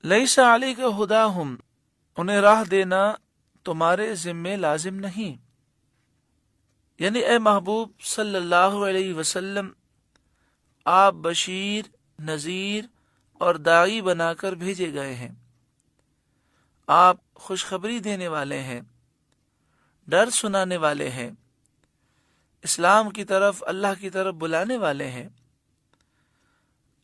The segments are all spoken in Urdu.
لیسا علیک ہداہم، انہیں راہ دینا تمہارے ذمے لازم نہیں، یعنی اے محبوب صلی اللہ علیہ وسلم، آپ بشیر، نذیر اور داعی بنا کر بھیجے گئے ہیں، آپ خوشخبری دینے والے ہیں، ڈر سنانے والے ہیں، اسلام کی طرف، اللہ کی طرف بلانے والے ہیں۔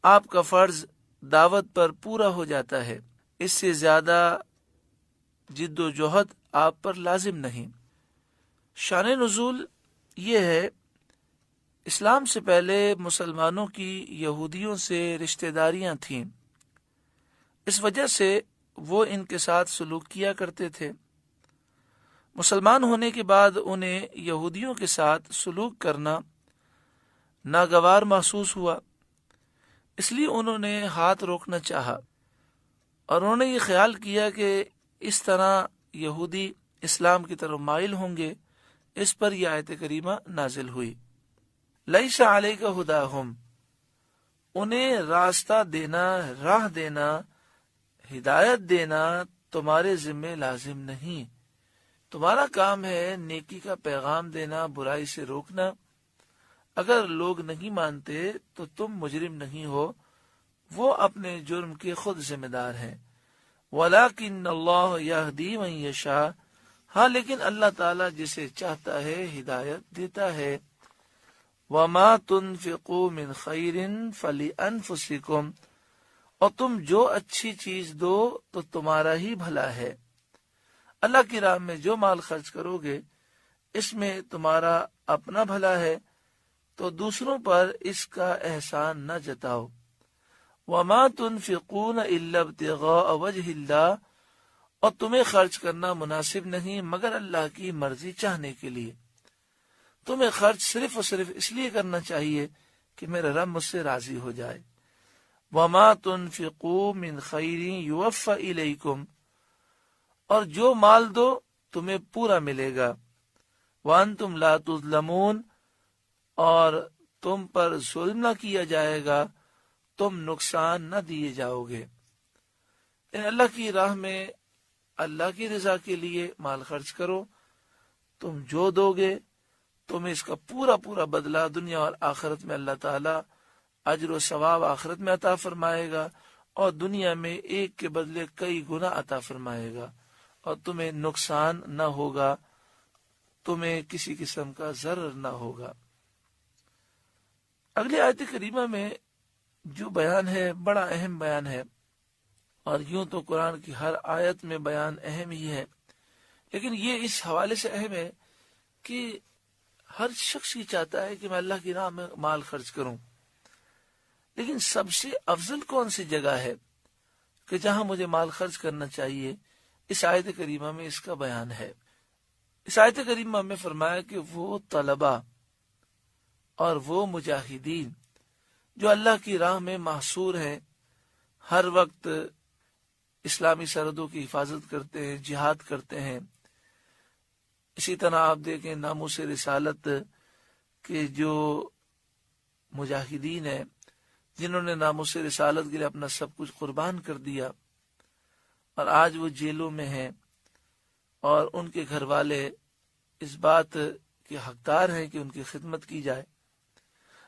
آپ کا فرض دعوت پر پورا ہو جاتا ہے، اس سے زیادہ جد و جہد آپ پر لازم نہیں۔ شان نزول یہ ہے، اسلام سے پہلے مسلمانوں کی یہودیوں سے رشتہ داریاں تھیں، اس وجہ سے وہ ان کے ساتھ سلوک کیا کرتے تھے۔ مسلمان ہونے کے بعد انہیں یہودیوں کے ساتھ سلوک کرنا ناگوار محسوس ہوا، اس لیے انہوں نے ہاتھ روکنا چاہا، اور انہوں نے یہ خیال کیا کہ اس طرح یہودی اسلام کی طرف مائل ہوں گے۔ اس پر یہ آیت کریمہ نازل ہوئی، لیس علیک ہداہم، انہیں راستہ دینا، راہ دینا، ہدایت دینا تمہارے ذمے لازم نہیں۔ تمہارا کام ہے نیکی کا پیغام دینا، برائی سے روکنا۔ اگر لوگ نہیں مانتے تو تم مجرم نہیں ہو، وہ اپنے جرم کے خود ذمہ دار ہیں۔ وَلَٰكِنَّ اللَّهَ يَهْدِي مَن يَشَاءُ، ہاں لیکن اللہ تعالیٰ جسے چاہتا ہے ہدایت دیتا ہے۔ وَمَا تُنْفِقُوا مِنْ خَيْرٍ فَلِأَنفُسِكُمْ، اور تم جو اچھی چیز دو تو تمہارا ہی بھلا ہے۔ اللہ کی راہ میں جو مال خرچ کرو گے اس میں تمہارا اپنا بھلا ہے، تو دوسروں پر اس کا احسان نہ جتاؤ۔ وَمَا تُنْفِقُونَ إِلَّا ابْتِغَاءَ وَجْهِ اللَّهِ، اور تمہیں خرچ کرنا مناسب نہیں مگر اللہ کی مرضی چاہنے کے لیے۔ تمہیں خرچ صرف اور صرف اس لیے کرنا چاہیے کہ میرا رب مجھ سے راضی ہو جائے۔ وَمَا تُنْفِقُوا مِنْ خَيْرٍ يُوَفَّ إِلَيْكُمْ، اور جو مال دو تمہیں پورا ملے گا۔ وَأَنْتُمْ لَا تُظْلَمُونَ، اور تم پر ظلم نہ کیا جائے گا، تم نقصان نہ دیے جاؤ گے۔ اللہ کی راہ میں اللہ کی رضا کے لیے مال خرچ کرو، تم جو دو گے تمہیں اس کا پورا پورا بدلہ دنیا اور آخرت میں اللہ تعالیٰ اجر و ثواب آخرت میں عطا فرمائے گا، اور دنیا میں ایک کے بدلے کئی گنا عطا فرمائے گا، اور تمہیں نقصان نہ ہوگا، تمہیں کسی قسم کا ضرر نہ ہوگا۔ اگلی آیت کریمہ میں جو بیان ہے بڑا اہم بیان ہے، اور یوں تو قرآن کی ہر آیت میں بیان اہم ہی ہے، لیکن یہ اس حوالے سے اہم ہے کہ ہر شخص یہ چاہتا ہے کہ میں اللہ کی راہ میں مال خرچ کروں، لیکن سب سے افضل کون سی جگہ ہے کہ جہاں مجھے مال خرچ کرنا چاہیے؟ اس آیت کریمہ میں اس کا بیان ہے۔ اس آیت کریمہ میں فرمایا کہ وہ طلبہ اور وہ مجاہدین جو اللہ کی راہ میں محصور ہیں، ہر وقت اسلامی سرحدوں کی حفاظت کرتے ہیں، جہاد کرتے ہیں۔ اسی طرح آپ دیکھیں ناموس رسالت کے جو مجاہدین ہیں، جنہوں نے ناموس رسالت کے لیے اپنا سب کچھ قربان کر دیا، اور آج وہ جیلوں میں ہیں، اور ان کے گھر والے اس بات کے حقدار ہیں کہ ان کی خدمت کی جائے۔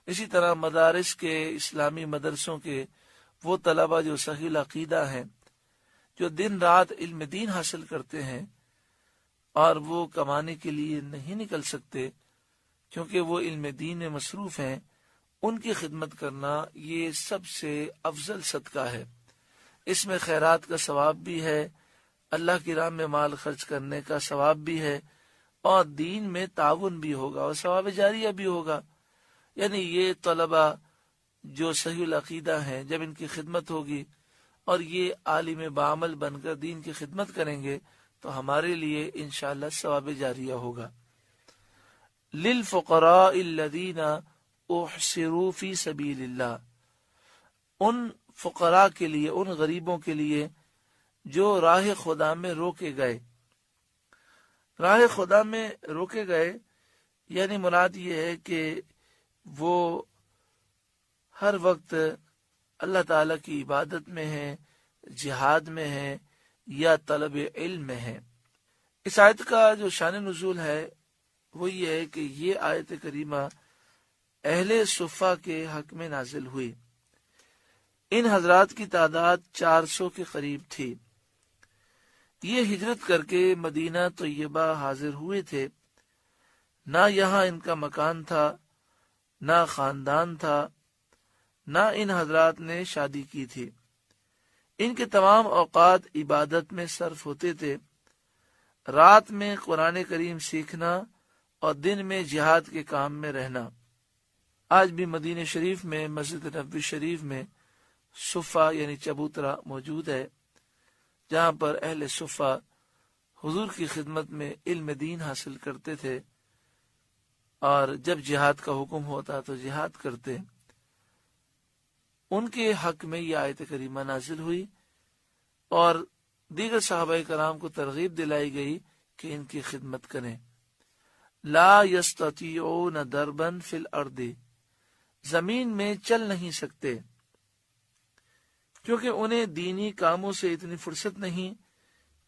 اسی طرح مدارس کے، اسلامی مدرسوں کے وہ طلبہ جو صحیح العقیدہ ہیں، جو دن رات علم دین حاصل کرتے ہیں، اور وہ کمانے کے لیے نہیں نکل سکتے کیونکہ وہ علم دین میں مصروف ہیں، ان کی خدمت کرنا یہ سب سے افضل صدقہ ہے۔ اس میں خیرات کا ثواب بھی ہے، اللہ کی راہ میں مال خرچ کرنے کا ثواب بھی ہے، اور دین میں تعاون بھی ہوگا، اور ثواب جاریہ بھی ہوگا۔ یعنی یہ طلبہ جو صحیح العقیدہ ہیں، جب ان کی خدمت ہوگی اور یہ عالم بعمل بن کر دین کی خدمت کریں گے تو ہمارے لیے انشاءاللہ ثواب جاریہ ہوگا۔ للفقراء الذین احصروا فی سبیل اللہ، ان فقراء کے لیے، ان غریبوں کے لیے جو راہ خدا میں روکے گئے۔ راہ خدا میں روکے گئے یعنی مراد یہ ہے کہ وہ ہر وقت اللہ تعالیٰ کی عبادت میں ہیں، جہاد میں ہیں یا طلب علم میں ہیں۔ اس آیت کا جو شان نزول ہے وہ یہ ہے کہ یہ آیت کریمہ اہل صفہ کے حق میں نازل ہوئی۔ ان حضرات کی تعداد 400 کے قریب تھی۔ یہ ہجرت کر کے مدینہ طیبہ حاضر ہوئے تھے۔ نہ یہاں ان کا مکان تھا، نہ خاندان تھا، نہ ان حضرات نے شادی کی تھی۔ ان کے تمام اوقات عبادت میں صرف ہوتے تھے۔ رات میں قرآن کریم سیکھنا اور دن میں جہاد کے کام میں رہنا۔ آج بھی مدینہ شریف میں مسجد نبوی شریف میں صفہ یعنی چبوترا موجود ہے، جہاں پر اہل صفہ حضور کی خدمت میں علم دین حاصل کرتے تھے، اور جب جہاد کا حکم ہوتا تو جہاد کرتے۔ ان کے حق میں یہ آیت کریمہ نازل ہوئی اور دیگر صحابہ کرام کو ترغیب دلائی گئی کہ ان کی خدمت کریں۔ لا یستطیعون ضربا فی الارض، زمین میں چل نہیں سکتے، کیونکہ انہیں دینی کاموں سے اتنی فرصت نہیں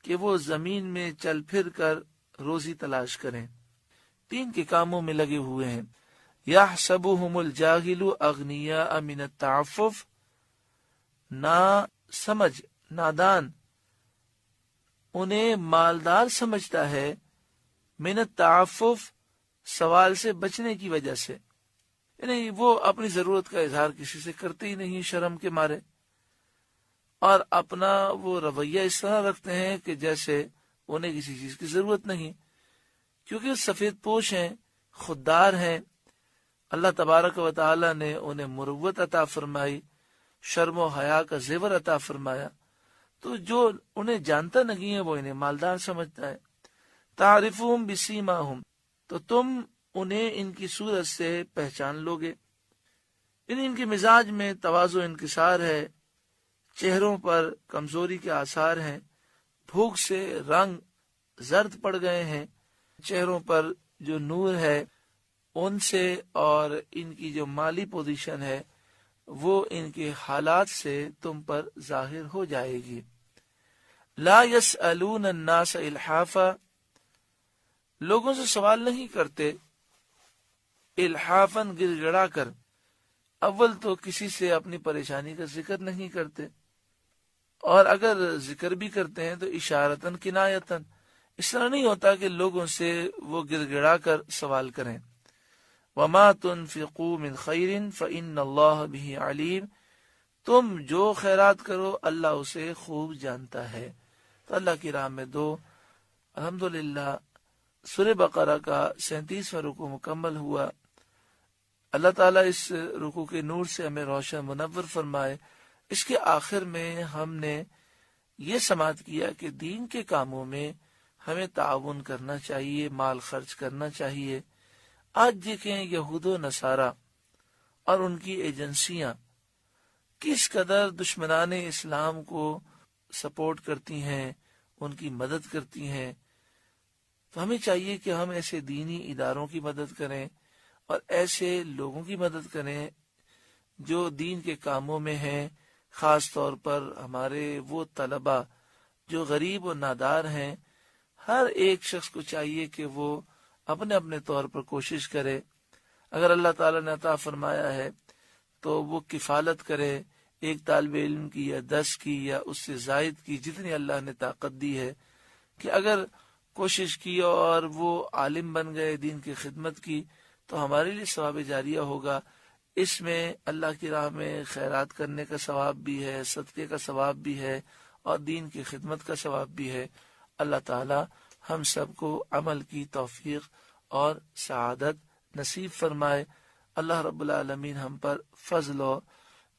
کہ وہ زمین میں چل پھر کر روزی تلاش کریں۔ دین کے کاموں میں لگے ہوئے ہیں۔ یحسبهم الجاہل اغنیاء من التعفف، نا سمجھ نادان انہیں مالدار سمجھتا ہے، من التعفف سوال سے بچنے کی وجہ سے، یعنی وہ اپنی ضرورت کا اظہار کسی سے کرتے ہی نہیں شرم کے مارے، اور اپنا وہ رویہ اس طرح رکھتے ہیں کہ جیسے انہیں کسی چیز کی ضرورت نہیں، کیونکہ سفید پوش ہیں، خوددار ہیں۔ اللہ تبارک و تعالی نے انہیں مروت عطا فرمائی، شرم و حیا کا زیور عطا فرمایا، تو جو انہیں جانتا نہیں ہے وہ انہیں مالدار سمجھتا ہے۔ تعرفون بسیماہم، تو تم انہیں ان کی صورت سے پہچان لوگے، یعنی ان کے مزاج میں تواضع و انکسار ہے، چہروں پر کمزوری کے آثار ہیں، بھوک سے رنگ زرد پڑ گئے ہیں، چہروں پر جو نور ہے ان سے، اور ان کی جو مالی پوزیشن ہے وہ ان کے حالات سے تم پر ظاہر ہو جائے گی۔ لا یسألون الناس الحافا، لوگوں سے سوال نہیں کرتے، الحافاً گر گڑا کر۔ اول تو کسی سے اپنی پریشانی کا ذکر نہیں کرتے، اور اگر ذکر بھی کرتے ہیں تو اشارتاً کنایتاً، اس طرح نہیں ہوتا کہ لوگوں سے وہ گر گڑا کر سوال کریں۔ وما تنفقوا من خیر فإن اللہ بہ علیم، تم جو خیرات کرو اللہ اسے خوب جانتا ہے۔ تو اللہ کی راہ میں دو۔ الحمدللہ سورہ بقرہ کا 37واں رکوع مکمل ہوا۔ اللہ تعالیٰ اس رکوع کے نور سے ہمیں روشن منور فرمائے۔ اس کے آخر میں ہم نے یہ سماعت کیا کہ دین کے کاموں میں ہمیں تعاون کرنا چاہیے، مال خرچ کرنا چاہیے۔ آج دیکھیں یہود و نصارہ اور ان کی ایجنسیاں کس قدر دشمنان اسلام کو سپورٹ کرتی ہیں، ان کی مدد کرتی ہیں۔ تو ہمیں چاہیے کہ ہم ایسے دینی اداروں کی مدد کریں اور ایسے لوگوں کی مدد کریں جو دین کے کاموں میں ہیں، خاص طور پر ہمارے وہ طلبہ جو غریب و نادار ہیں۔ ہر ایک شخص کو چاہیے کہ وہ اپنے اپنے طور پر کوشش کرے، اگر اللہ تعالیٰ نے عطا فرمایا ہے تو وہ کفالت کرے، ایک طالب علم کی یا 10 کی یا اس سے زائد کی، جتنی اللہ نے طاقت دی ہے، کہ اگر کوشش کی اور وہ عالم بن گئے، دین کی خدمت کی، تو ہمارے لیے ثواب جاریہ ہوگا۔ اس میں اللہ کی راہ میں خیرات کرنے کا ثواب بھی ہے، صدقے کا ثواب بھی ہے، اور دین کی خدمت کا ثواب بھی ہے۔ اللہ تعالی ہم سب کو عمل کی توفیق اور سعادت نصیب فرمائے۔ اللہ رب العالمین ہم پر فضل و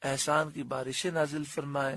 احسان کی بارشیں نازل فرمائے۔